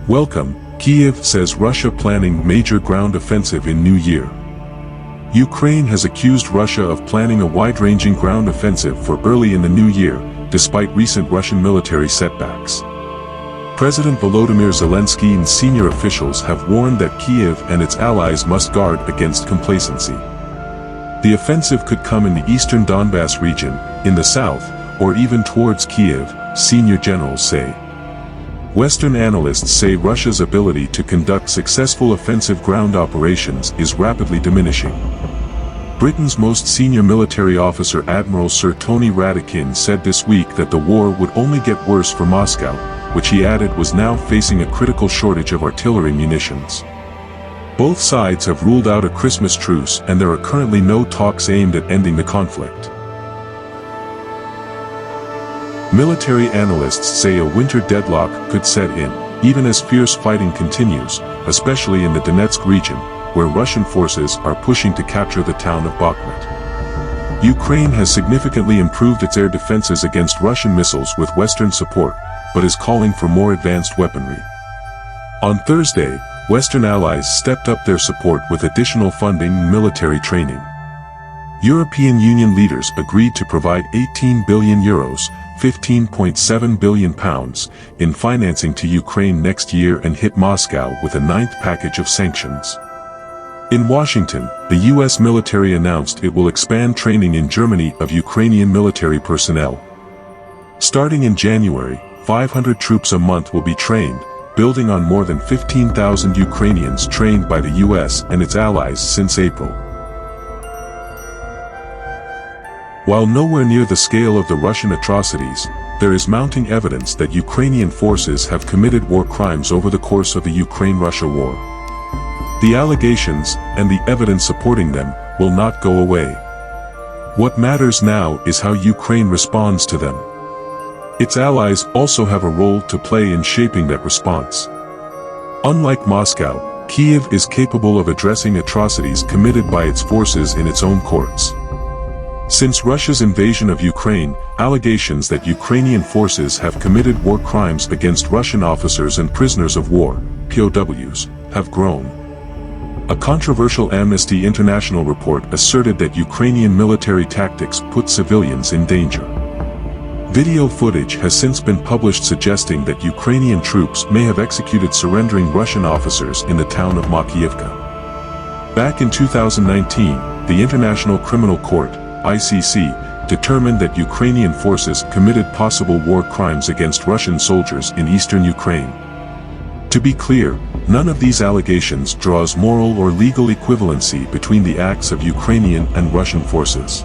Welcome, Kyiv says Russia planning major ground offensive in new year. Ukraine has accused Russia of planning a wide-ranging ground offensive for early in the new year, despite recent Russian military setbacks. President Volodymyr Zelensky and senior officials have warned that Kyiv and its allies must guard against complacency. The offensive could come in the eastern Donbass region, in the south, or even towards Kyiv, senior generals say. Western analysts say Russia's ability to conduct successful offensive ground operations is rapidly diminishing. Britain's most senior military officer Admiral Sir Tony Radakin said this week that the war would only get worse for Moscow, which he added was now facing a critical shortage of artillery munitions. Both sides have ruled out a Christmas truce, and there are currently no talks aimed at ending the conflict. Military analysts say a winter deadlock could set in, even as fierce fighting continues, especially in the Donetsk region, where Russian forces are pushing to capture the town of Bakhmut. Ukraine has significantly improved its air defenses against Russian missiles with Western support, but is calling for more advanced weaponry. On Thursday, Western allies stepped up their support with additional funding and military training. European Union leaders agreed to provide €18 billion, £15.7 billion, in financing to Ukraine next year and hit Moscow with a ninth package of sanctions. In Washington, the U.S. military announced it will expand training in Germany of Ukrainian military personnel. Starting in January, 500 troops a month will be trained, building on more than 15,000 Ukrainians trained by the U.S. and its allies since April. While nowhere near the scale of the Russian atrocities, there is mounting evidence that Ukrainian forces have committed war crimes over the course of the Ukraine-Russia war. The allegations, and the evidence supporting them, will not go away. What matters now is how Ukraine responds to them. Its allies also have a role to play in shaping that response. Unlike Moscow, Kyiv is capable of addressing atrocities committed by its forces in its own courts. Since Russia's invasion of Ukraine, allegations that Ukrainian forces have committed war crimes against Russian officers and prisoners of war, POWs, have grown. A controversial Amnesty International report asserted that Ukrainian military tactics put civilians in danger. Video footage has since been published suggesting that Ukrainian troops may have executed surrendering Russian officers in the town of Makiyivka. Back in 2019, the International Criminal Court, ICC, determined that Ukrainian forces committed possible war crimes against Russian soldiers in eastern Ukraine. To be clear, none of these allegations draws moral or legal equivalency between the acts of Ukrainian and Russian forces.